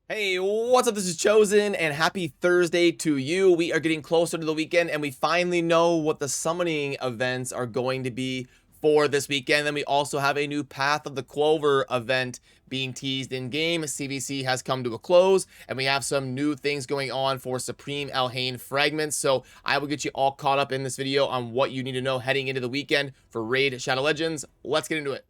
Hey, what's up? This is Chosen, and happy Thursday to you. We are getting closer to the weekend, and we finally know what the summoning events are going to be for this weekend. Then we also have a new Path of the Clover event being teased in game. CVC has come to a close, and we have some new things going on for Supreme Elhain fragments. So I will get you all caught up in this video on what you need to know heading into the weekend for Raid Shadow Legends. Let's get into it.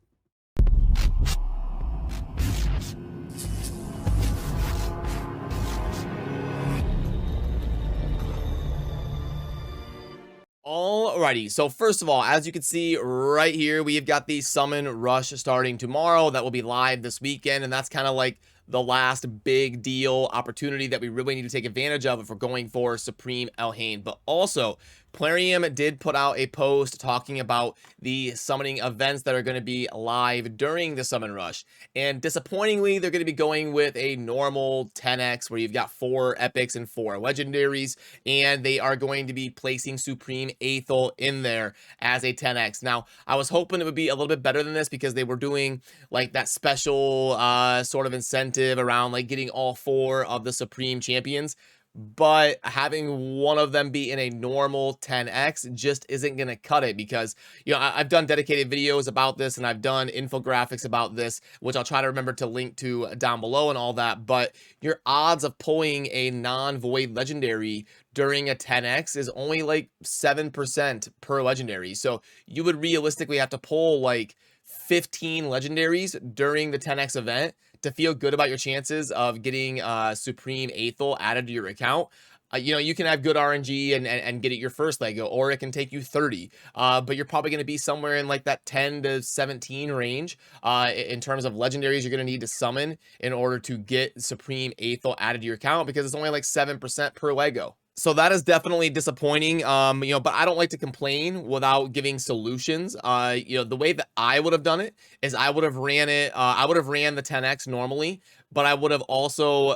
Alrighty, so first of all, as you can see right here, we've got the Summon Rush starting tomorrow. That will be live this weekend, and that's kind of like the last big deal opportunity that we really need to take advantage of if we're going for Supreme Elhain. But also, Plarium did put out a post talking about the summoning events that are going to be live during the Summon Rush. And disappointingly, they're going to be going with a normal 10x where you've got 4 epics and 4 legendaries, and they are going to be placing Supreme Aethel in there as a 10x. Now, I was hoping it would be a little bit better than this because they were doing like that special sort of incentive around like getting all 4 of the Supreme champions. But having one of them be in a normal 10x just isn't going to cut it because, you know, I've done dedicated videos about this and I've done infographics about this, which I'll try to remember to link to down below and all that. But your odds of pulling a non-void legendary during a 10x is only like 7% per legendary. So you would realistically have to pull like 15 legendaries during the 10x event to feel good about your chances of getting Supreme Aethel added to your account. You know, you can have good RNG and get it your first Lego, or it can take you 30. But you're probably going to be somewhere in like that 10 to 17 range in terms of legendaries you're going to need to summon in order to get Supreme Aethel added to your account because it's only like 7% per Lego. So that is definitely disappointing, you know, but I don't like to complain without giving solutions. You know, the way that I would have done it is I would have ran it, I would have ran the 10x normally, but I would have also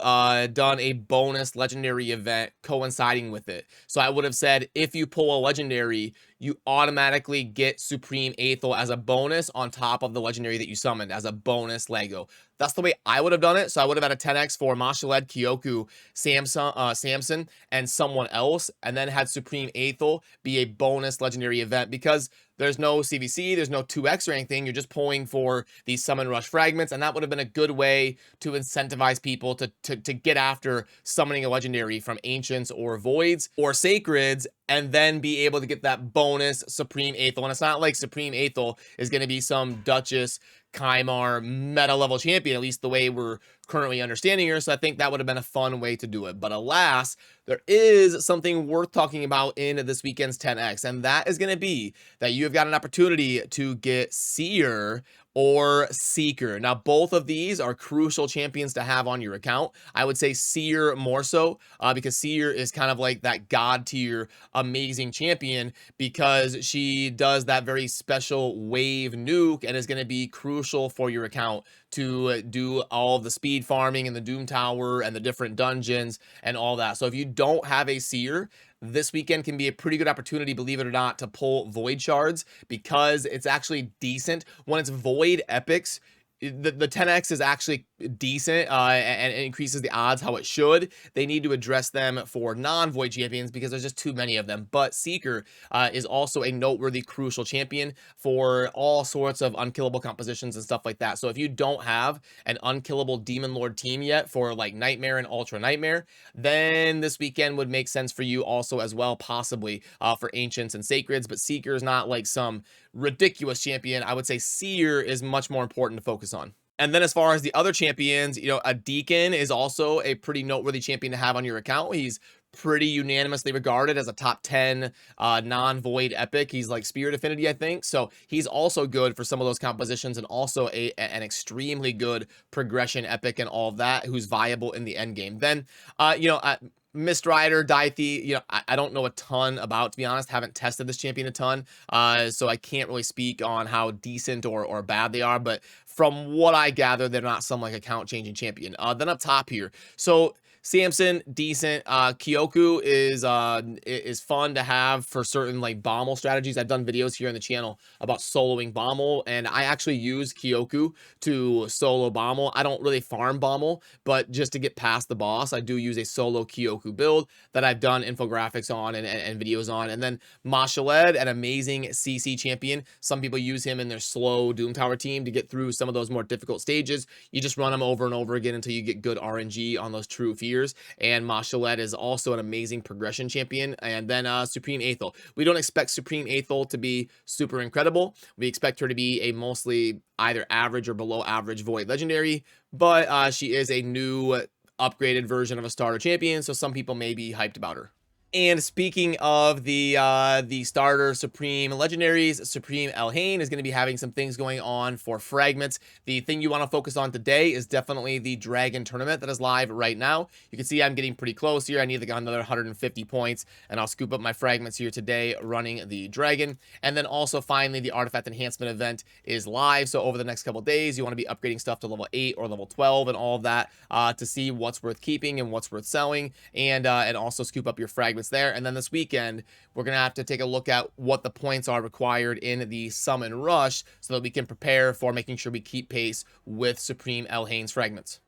done a bonus legendary event coinciding with it. So I would have said, if you pull a legendary, you automatically get Supreme Aethel as a bonus on top of the legendary that you summoned as a bonus Lego. That's the way I would have done it. So I would have had a 10x for Mashaled, Kyoku, Samson, and someone else, and then had Supreme Aethel be a bonus legendary event because there's no CVC, there's no 2x or anything. You're just pulling for these Summon Rush fragments, and that would have been a good way to incentivize people to get after summoning a legendary from Ancients or Voids or Sacreds, and then be able to get that bonus Supreme Aethel. And it's not like Supreme Aethel is going to be some Duchess, Kymar meta level champion, at least the way we're currently understanding her. So I think that would have been a fun way to do it. But alas, there is something worth talking about in this weekend's 10x, and that is going to be that you have got an opportunity to get Seer or Seeker. Now, both of these are crucial champions to have on your account. I would say Seer more so because Seer is kind of like that god tier amazing champion because she does that very special wave nuke and is going to be crucial for your account to do all of the speed farming and the Doom Tower and the different dungeons and all that. So if you don't have a Seer, this weekend can be a pretty good opportunity, believe it or not, to pull Void Shards because it's actually decent. When it's Void Epics, the 10x is actually decent and increases the odds how it should. They need to address them for non-void champions because there's just too many of them. But Seeker is also a noteworthy crucial champion for all sorts of unkillable compositions and stuff like that. So if you don't have an unkillable Demon Lord team yet for like Nightmare and Ultra Nightmare, then this weekend would make sense for you also as well, possibly for Ancients and Sacreds. But Seeker is not like some ridiculous champion. I would say Seer is much more important to focus on. And then as far as the other champions, you know, a Deacon is also a pretty noteworthy champion to have on your account. He's pretty unanimously regarded as a top 10 non-void epic. He's like Spirit Affinity, I think. So he's also good for some of those compositions and also an extremely good progression epic and all of that, who's viable in the end game. Then, you know, Mist Rider, Dithey, you know, I don't know a ton about, to be honest. Haven't tested this champion a ton, so I can't really speak on how decent or bad they are, but from what I gather, they're not some like account changing champion. Then up top here, so Samson, decent. Kyoku is fun to have for certain like Bommel strategies. I've done videos here on the channel about soloing Bommel, and I actually use Kyoku to solo Bommel. I don't really farm Bommel, but just to get past the boss, I do use a solo Kyoku build that I've done infographics on and videos on. And then Mashaled, an amazing CC champion. Some people use him in their slow Doom Tower team to get through some of those more difficult stages. You just run them over and over again until you get good RNG on those true fears. And Mashaled is also an amazing progression champion. And then Supreme Aethel. We don't expect Supreme Aethel to be super incredible. We expect her to be a mostly either average or below average Void Legendary, but she is a new upgraded version of a starter champion, so some people may be hyped about her. And speaking of the starter Supreme Legendaries, Supreme Elhain is going to be having some things going on for fragments. The thing you want to focus on today is definitely the Dragon Tournament that is live right now. You can see I'm getting pretty close here. I need to get another 150 points, and I'll scoop up my fragments here today running the Dragon. And then also finally, the Artifact Enhancement event is live. So over the next couple days, you want to be upgrading stuff to level 8 or level 12 and all of that to see what's worth keeping and what's worth selling, and also scoop up your fragments there. And then this weekend we're gonna have to take a look at what the points are required in the summon rush so that we can prepare for making sure we keep pace with Supreme Elhain's fragments.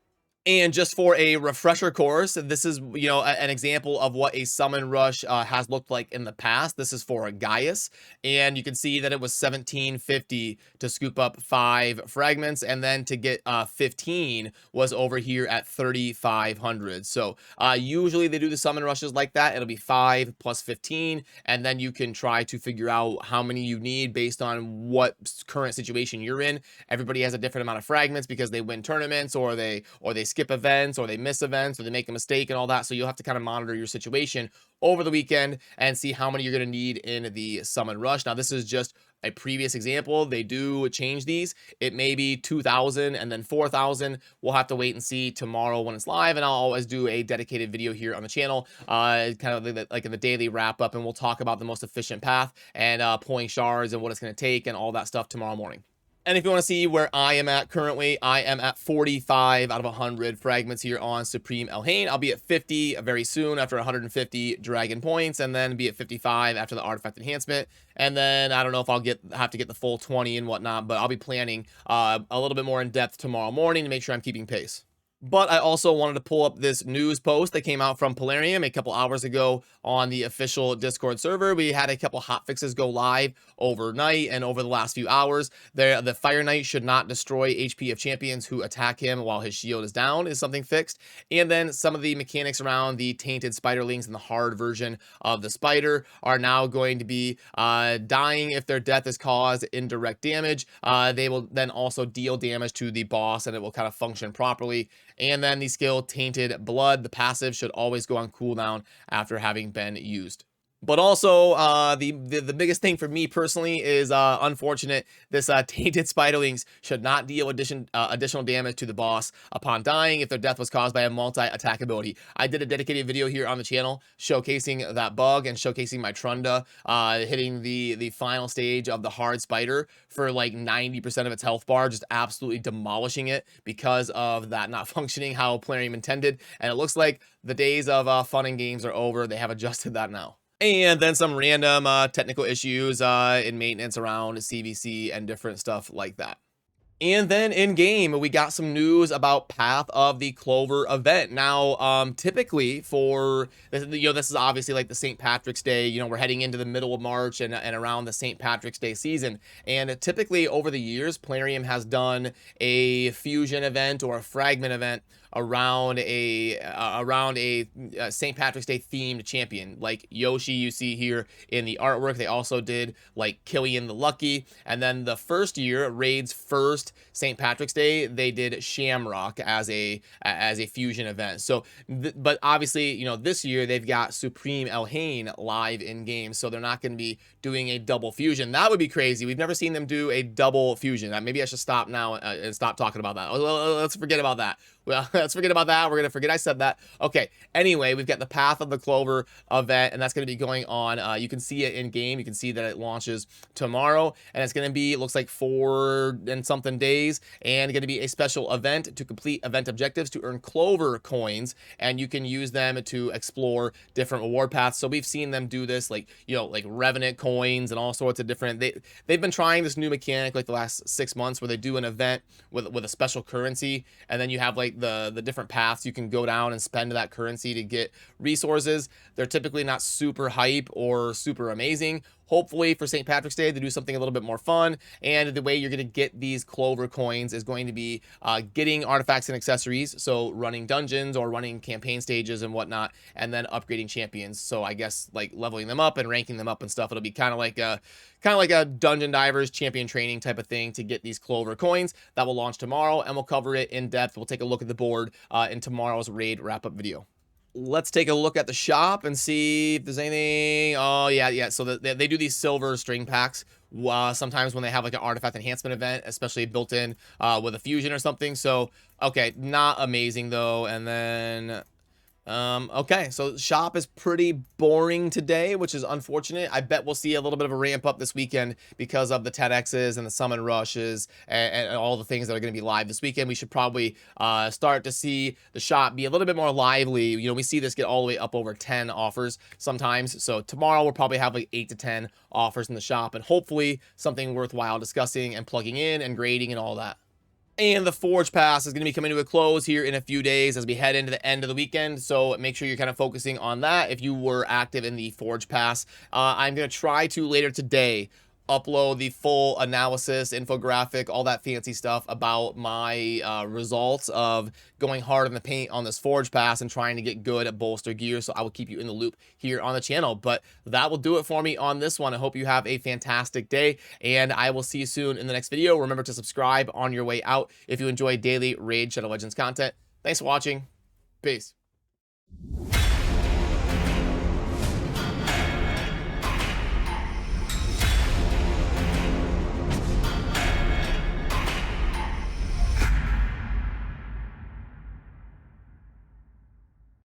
And just for a refresher course, this is, you know, an example of what a summon rush has looked like in the past. This is for a Gaius, and you can see that it was 1750 to scoop up 5 fragments, and then to get 15 was over here at 3500. So usually they do the summon rushes like that. It'll be 5 plus 15, and then you can try to figure out how many you need based on what current situation you're in. Everybody has a different amount of fragments because they win tournaments, or they skip events, or they miss events, or they make a mistake and all that. So you'll have to kind of monitor your situation over the weekend and see how many you're going to need in the summon rush. Now, this is just a previous example. They do change these. It may be 2,000 and then 4,000. We'll have to wait and see tomorrow when it's live, and I'll always do a dedicated video here on the channel, kind of like in the daily wrap up, and we'll talk about the most efficient path and pulling shards and what it's going to take and all that stuff tomorrow morning. And if you want to see where I am at currently, I am at 45 out of 100 fragments here on Supreme Elhain. I'll be at 50 very soon after 150 Dragon points, and then be at 55 after the Artifact Enhancement. And then I don't know if I'll have to get the full 20 and whatnot, but I'll be planning a little bit more in depth tomorrow morning to make sure I'm keeping pace. But I also wanted to pull up this news post that came out from Plarium a couple hours ago on the official Discord server. We had a couple hotfixes go live overnight and over the last few hours. The Fire Knight should not destroy HP of champions who attack him while his shield is down is something fixed. And then some of the mechanics around the tainted spiderlings and the hard version of the spider are now going to be dying if their death is caused indirect damage. They will then also deal damage to the boss, and it will kind of function properly. And then the skill Tainted Blood, the passive, should always go on cooldown after having been used. But also, the biggest thing for me personally is unfortunate. This Tainted Spiderlings should not deal additional damage to the boss upon dying if their death was caused by a multi-attack ability. I did a dedicated video here on the channel showcasing that bug and showcasing my Trunda hitting the final stage of the hard spider for like 90% of its health bar, just absolutely demolishing it because of that not functioning how Plarium intended. And it looks like the days of fun and games are over. They have adjusted that now. And then some random technical issues in maintenance around CVC and different stuff like that. And then in game, we got some news about Path of the Clover event. Now, typically for, this is obviously like the St. Patrick's Day, we're heading into the middle of March and around the St. Patrick's Day season. And typically over the years, Plarium has done a fusion event or a fragment event around a St. Patrick's Day themed champion, like Yoshi you see here in the artwork. They also did like Killian the Lucky, and then the first year, Raid's first St. Patrick's Day, they did Shamrock as a fusion event. So, but obviously, this year they've got Supreme Elhain live in game, so they're not going to be doing a double fusion. That would be crazy. We've never seen them do a double fusion. Maybe I should stop now and stop talking about that. Let's forget about that. Well, Let's forget about that. We're going to forget I said that. Okay. Anyway, we've got the Path of the Clover event, and that's going to be going on. You can see it in game. You can see that it launches tomorrow, and it's going to be, it looks like 4 and something days, and going to be a special event to complete event objectives to earn Clover coins, and you can use them to explore different reward paths. So we've seen them do this, like, you know, like Revenant coins and all sorts of different, they've been trying this new mechanic like the last 6 months where they do an event with a special currency, and then you have like the different paths you can go down and spend that currency to get resources. They're typically not super hype or super amazing. Hopefully for St. Patrick's Day, they do something a little bit more fun, and the way you're going to get these Clover coins is going to be getting artifacts and accessories, so running dungeons or running campaign stages and whatnot, and then upgrading champions. So I guess like leveling them up and ranking them up and stuff. It'll be kind of like a Dungeon Divers champion training type of thing to get these Clover coins. That will launch tomorrow, and we'll cover it in depth. We'll take a look at the board in tomorrow's raid wrap-up video. Let's take a look at the shop and see if there's anything. Oh, yeah. So they do these silver string packs sometimes when they have like an artifact enhancement event, especially built in with a fusion or something. So, okay, not amazing though. And then... okay, so shop is pretty boring today, which is unfortunate. I bet we'll see a little bit of a ramp up this weekend because of the 10Xs and the summon rushes and all the things that are going to be live this weekend. We should probably start to see the shop be a little bit more lively. You know, we see this get all the way up over 10 offers sometimes. So tomorrow we'll probably have like 8 to 10 offers in the shop, and hopefully something worthwhile discussing and plugging in and grading and all that. And the Forge Pass is going to be coming to a close here in a few days as we head into the end of the weekend. So make sure you're kind of focusing on that if you were active in the Forge Pass. I'm going to try to later today upload the full analysis, infographic, all that fancy stuff about my results of going hard in the paint on this Forge Pass and trying to get good at bolster gear. So I will keep you in the loop here on the channel. But that will do it for me on this one. I hope you have a fantastic day, and I will see you soon in the next video. Remember to subscribe on your way out if you enjoy daily Raid Shadow Legends content. Thanks for watching. Peace.